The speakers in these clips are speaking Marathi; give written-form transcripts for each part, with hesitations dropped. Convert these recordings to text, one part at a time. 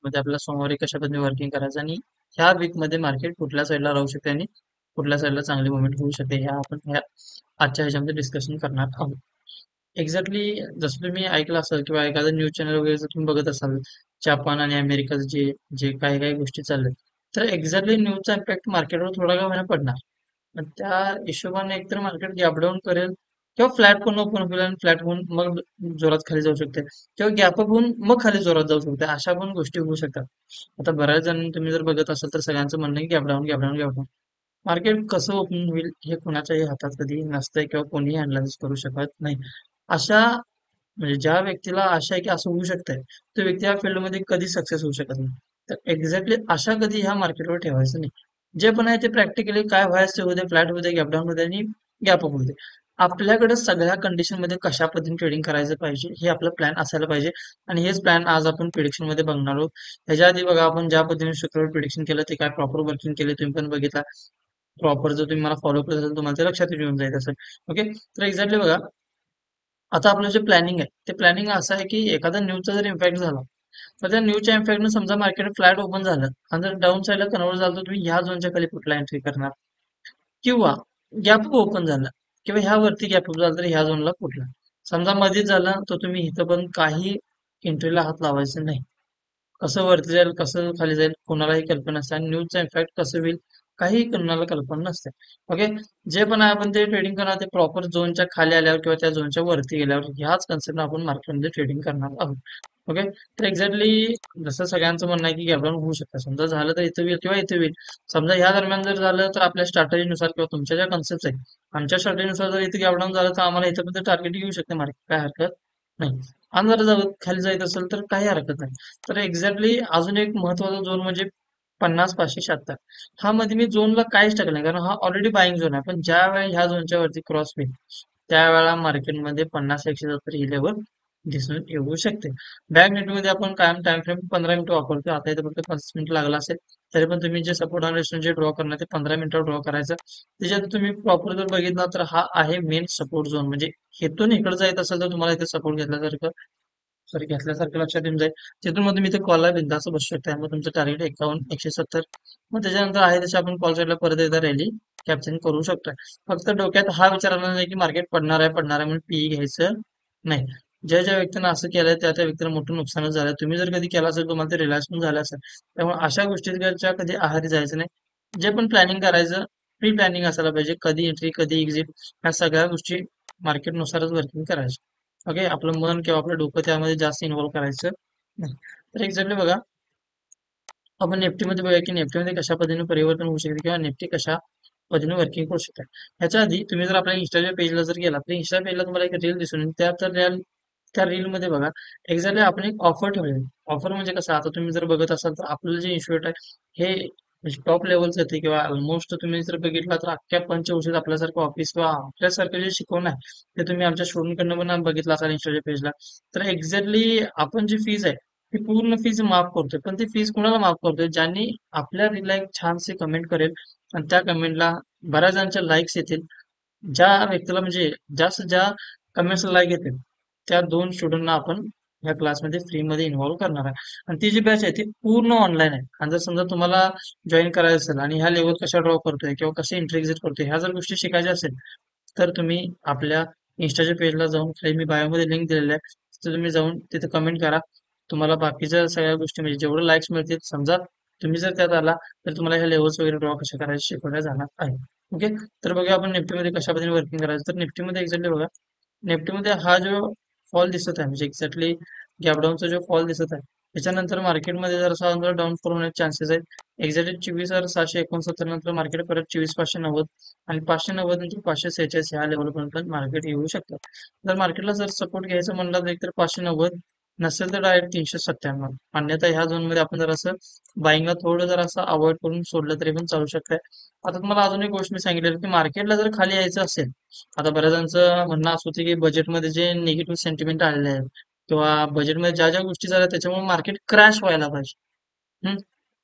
वीकमध्ये आपल्याला सोमवारी कशा पद्धतीने वर्किंग करायचं आणि ह्या वीकमध्ये मार्केट कुठल्या साईडला राहू शकते आणि कुठल्या साईडला चांगली मुवमेंट होऊ शकते ह्या आपण ह्या आजच्या ह्याच्यामध्ये डिस्कशन करणार आहोत. एक्झॅक्टली जसं तुम्ही ऐकलं असाल किंवा एखादं न्यूज चॅनल वगैरे जर तुम्ही बघत असाल, जपान आणि अमेरिकाचं जे जे काही काही गोष्टी चालल्यात, तर एक्झॅक्टली न्यूजचा इम्पॅक्ट मार्केटवर थोडा का होईना पडणार. पण त्या हिशोबाने एकतर मार्केट गॅप डाऊन करेल किंवा फ्लॅट पण ओपन होईल आणि फ्लॅट होऊन मग जोरात खाली जाऊ शकते किंवा गॅप अप होऊन मग खाली जोरात जाऊ शकते. अशा पण गोष्टी होऊ शकतात. आता बऱ्याच जण तुम्ही जर बघत असाल तर सगळ्यांचं म्हणणं आहे gap down, gap down, gap down. Market कसं ओपन होईल हे कुणाच्याही हातात कधी नसतंय किंवा कोणीही अनालाइज करू शकत नाही. अशा म्हणजे ज्या व्यक्तीला आशा आहे की असं होऊ शकतंय, तो व्यक्ती या फील्डमध्ये कधी सक्सेस होऊ शकत नाही. तर एक्झॅक्टली आशा कधी ह्या मार्केटवर ठेवायचं नाही. जे पण आहे ते प्रॅक्टिकली काय व्हायचं ते होऊ दे, फ्लॅट होऊ दे, गॅप डाऊन होऊ दे आणि गॅप अप होऊ दे. आपल्याकडे सगळ्या कंडिशनमध्ये कशा पद्धतीने ट्रेडिंग करायचं पाहिजे हे आपलं प्लॅन असायला पाहिजे आणि हेच प्लॅन आज आपण प्रिडिक्शन मध्ये बघणार आहोत. ह्याच्या आधी बघा आपण ज्या पद्धतीने शुक्रवार प्रिडिक्शन केलं ते काय प्रॉपर वर्किंग केले तुम्ही पण बघितला. प्रॉपर जर तुम्ही मला फॉलो करत असाल तुम्हाला ते लक्षात येऊन जाईल असेल. ओके, तर एक्झॅक्टली बघा आता आपलं जे प्लॅनिंग आहे ते प्लॅनिंग असं आहे की एखादा न्यूजचा जर इम्पॅक्ट झाला तर त्या न्यूजच्या इम्पॅक्टनं समजा मार्केट फ्लॅट ओपन झालं आणि जर डाऊन साईडला कन्वर्ट झालं तर तुम्ही ह्या झोनच्या खाली कुठला एंट्री करणार किंवा गॅप ओपन झाला किंवा ह्या वरती गॅप अप झाला तर ह्या झोनला कुठला. समजा मध्येच झाला तर तुम्ही इथं पण काही एंट्रीला हात लावायचं नाही. कसं वरती जाईल कसं खाली जाईल कोणालाही कल्पना नसते आणि न्यूजचा इम्पॅक्ट कसं होईल काही कोणाला कल्पना नसते. ओके, जे पण आहे आपण ते ट्रेडिंग करणार ते प्रॉपर झोनच्या खाली आल्यावर किंवा त्या झोनच्या वरती गेल्यावर ह्याच कन्सेप्ट आपण मार्केटमध्ये ट्रेडिंग करणार आहोत. ओके, तर एक्झॅक्टली जसं सगळ्यांचं म्हणणं आहे की गॅपडाऊन होऊ शकतं, समजा झालं तर इथं होईल किंवा इथे होईल. समजा ह्या दरम्यान जर झालं तर आपल्या स्ट्रॅटजीनुसार किंवा तुमच्या ज्या कन्सेप्ट आहेत आमच्या स्ट्रॅटजीनुसार जर इथे गॅपडाऊन झालं तर आम्हाला इथं पण टार्गेट येऊ शकते मार्केट, काय हरकत नाही. आणि जर खाली जायचं असेल तर काही हरकत नाही. तर एक्झॅक्टली अजून एक महत्वाचा झोन म्हणजे 50-576 हा मध्ये मी झोनला काहीच टाकलं नाही कारण हा ऑलरेडी बाईंग झोन आहे. पण ज्या वेळेला ह्या झोनच्या वरती क्रॉस होईल त्यावेळेला मार्केटमध्ये 50-170 ही लेवल दिसून येऊ शकते. बँक निफ्टीमध्ये आपण कायम टाइम फ्रेम 15 मिनिटं वापरतो. आता इथे फक्त 5 मिनिटं लागला असेल तरी पण तुम्ही जे सपोर्ट आणि रेजिस्टन्स जे ड्रॉ करणार ते 15 मिनिटावर ड्रॉ करायचं. त्याच्यात तुम्ही प्रॉपर जर बघितला तर हा आहे मेन सपोर्ट झोन. म्हणजे हेतून इकडे जायचं असेल तर तुम्हाला इथे सपोर्ट घेतल्यासारखं सॉरी घेतल्यासारखं लक्षात येऊन जाईल. तिथून मग तुम्ही इथे कॉलला बिंदास बसू शकता. त्यामुळे तुमचं टार्गेट 51-170 मग त्याच्यानंतर आहे तसे आपण कॉल साईडला परत एकदा रॅली कॅप्चर करू शकतो. फक्त डोक्यात हा विचार आला नाही की मार्केट पडणार आहे म्हणून पी घ्यायचं नाही. ज्या ज्या व्यक्तीनं असं केलंय त्या त्या व्यक्तीला मोठं नुकसानच झालं. तुम्ही जर कधी केलं असेल तुम्हाला ते रिलॅक्स पण झालं असेल. त्यामुळे अशा गोष्टीच्या कधी आहारी जायचं नाही. जे पण प्लॅनिंग करायचं प्री प्लॅनिंग असायला पाहिजे. कधी एंट्री कधी एक्झिट ह्या सगळ्या गोष्टी मार्केटनुसारच वर्किंग करायच्या. ओके, आपलं मन किंवा आपलं डोकं त्यामध्ये जास्त इन्व्हॉल्व करायचं नाही. तर एक्झॅक्टली बघा आपण निफ्टीमध्ये बघूया की निफ्टीमध्ये कशा पद्धतीने परिवर्तन होऊ शकते किंवा निफ्टी कशा पद्धतीने वर्किंग करू शकते. ह्याच्या आधी तुम्ही जर आपल्या इंस्टाच्या पेजला जर गेला तर इंस्टा पेजला तुम्हाला एक रील दिसून येईल. त्या रीलमध्ये बघा एक्झॅक्टली आपण एक ऑफर ठेवलेली. ऑफर म्हणजे कसं आता तुम्ही जर बघत असाल तर आपलं जे इन्स्टिट्यूट आहे हे म्हणजे टॉप लेवलचं येते किंवा ऑलमोस्ट तुम्ही जर बघितला तर अख्ख्या पंचवर्षीत आपल्यासारखं ऑफिस किंवा आपल्यासारखं जे शिकवणं आहे ते तुम्ही आमच्या स्टुडंटकडनं पण बघितलं असाल इंस्टाच्या पेजला. तर एक्झॅक्टली आपण जी फीज आहे ती पूर्ण फीज माफ करतोय. पण ती फीज कुणाला माफ करतोय? ज्यांनी आपल्या रीलला एक छानसे कमेंट करेल आणि त्या कमेंटला बऱ्याच जणांच्या लाईक्स येतील. ज्या व्यक्तीला म्हणजे जास्त ज्या कमेंट्सला लाईक येतील त्या 2 स्टुडंटना आपण ह्या क्लासमध्ये फ्रीमध्ये इन्व्हॉल्व करणार आहे. आणि ती जी बॅच आहे ती पूर्ण ऑनलाईन आहे. आणि जर समजा तुम्हाला जॉईन करायचं असेल आणि ह्या लेवल कशा ड्रॉ करतोय किंवा कसे एंट्री एक्झिट करतोय ह्या जर गोष्टी शिकायच्या असेल तर तुम्ही आपल्या इन्स्टाच्या पेजला जाऊन खाली मी बायोमध्ये लिंक दिलेली आहे. तिथे तुम्ही जाऊन तिथे कमेंट करा. तुम्हाला बाकीच्या सगळ्या गोष्टी म्हणजे जेवढे लाईक्स मिळतील समजा तुम्ही जर त्यात आला तर तुम्हाला ह्या लेवल्स वगैरे ड्रॉ कशा करायचे शिकवल्या जाणार आहे. ओके, तर बघूया आपण निफ्टीमध्ये कशा पद्धतीने वर्किंग करायचं. तर निफ्टीमध्ये एक्झॅक्टली बघा निफ्टीमध्ये हा जो फॉल दिसत आहे म्हणजे एक्झॅक्टली गॅपडाऊनचा जो फॉल दिसत आहे त्याच्यानंतर मार्केटमध्ये जर असा डाऊनफॉल होण्याचे चान्सेस आहेत. एक्झॅक्टली 24,769 नंतर मार्केट परत 24,590 आणि 590 नंतर 546 ह्या लेवलपर्यंत मार्केट येऊ शकतं. जर मार्केटला जर सपोर्ट घ्यायचं म्हणलं तर एकतर 590 नसेल तर डायरेक्ट 397. अन्यथा ह्या झोनमध्ये आपण जर असं बाईंगला थोडं जर असं अवॉइड करून सोडलं तरी पण चालू शकतंय. आता तुम्हाला अजून एक गोष्ट मी सांगितलेली की मार्केटला जर खाली यायचं असेल आता बऱ्याच जणांचं म्हणणं असं होतं की बजेटमध्ये जे निगेटिव्ह सेंटिमेंट आलेले आहेत किंवा बजेटमध्ये ज्या ज्या गोष्टी झाल्या त्याच्यामुळे मार्केट क्रॅश व्हायला पाहिजे. हम्म.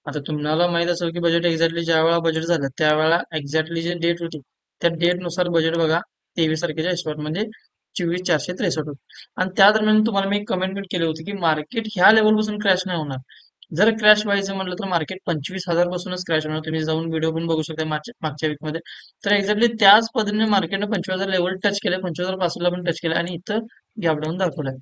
आता तुम्हाला माहित असेल की बजेट एक्झॅक्टली ज्या वेळा बजेट झालं त्यावेळेला एक्झॅक्टली जे डेट होती त्या डेटनुसार बजेट बघा 23 तारखेच्या हिशोबात म्हणजे 24,463 होतं. आणि त्या दरम्यान तुम्हाला मी एक कमेंट केली होती की मार्केट ह्या लेवलपासून क्रॅश नाही होणार. जर क्रॅश व्हायचं म्हटलं तर मार्केट 25,000 पासूनच क्रॅश होणार. तुम्ही जाऊन व्हिडिओ पण बघू शकता मागच्या वीकमध्ये. तर एक्झॅक्टली त्याच पद्धतीने मार्केटनं 25,000 लेवल टच केलं, 25,000 पासूनला पण टच केलं आणि इथं गॅपडाऊन दाखवलाय.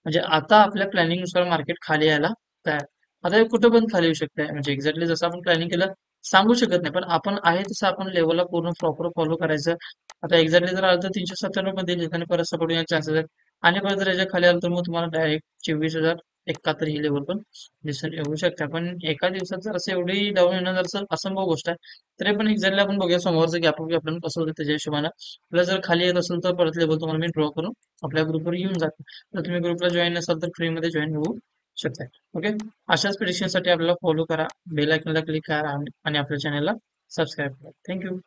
म्हणजे आता आपल्या प्लॅनिंग नुसार मार्केट खाली यायला तयार. आता हे कुठं पण खाली येऊ शकतंय. म्हणजे एक्झॅक्टली जसं आपण प्लॅनिंग केलं सांगू शकत नाही, पण आपण आहे तसं आपण लेवलला पूर्ण प्रॉपर फॉलो करायचं. आता एक्झॅक्टली जर आलं तर 397 मध्ये येईल आणि परत सपोर्ट येण्याचे चान्सेस आहेत. आणि परत जर याच्या खाली आलं तर मग तुम्हाला डायरेक्ट 24,071 ही लेवल पण दिसून येऊ शकते. पण एका दिवसात जर असं एवढी डाऊन येणं जर असं असंभव गोष्ट आहे, तरी पण एक्झॅक्टली आपण बघूया समोरचं गॅप आपल्याला कसं होतं त्याच्या हिशोबानं. आपल्याला जर खाली येत असेल तर परत लेवल तुम्हाला मी ड्रॉ करून आपल्या ग्रुपवर येऊन जाते. जर तुम्ही ग्रुपला जॉईन नसाल तर फ्रीमध्ये जॉईन होऊ शकता. ओके, अशाच प्रिडिक्शनसाठी आपल्याला फॉलो करा, बेल आयकॉनला क्लिक करा आणि आपल्या चॅनलला सबस्क्राईब करा. थँक्यू.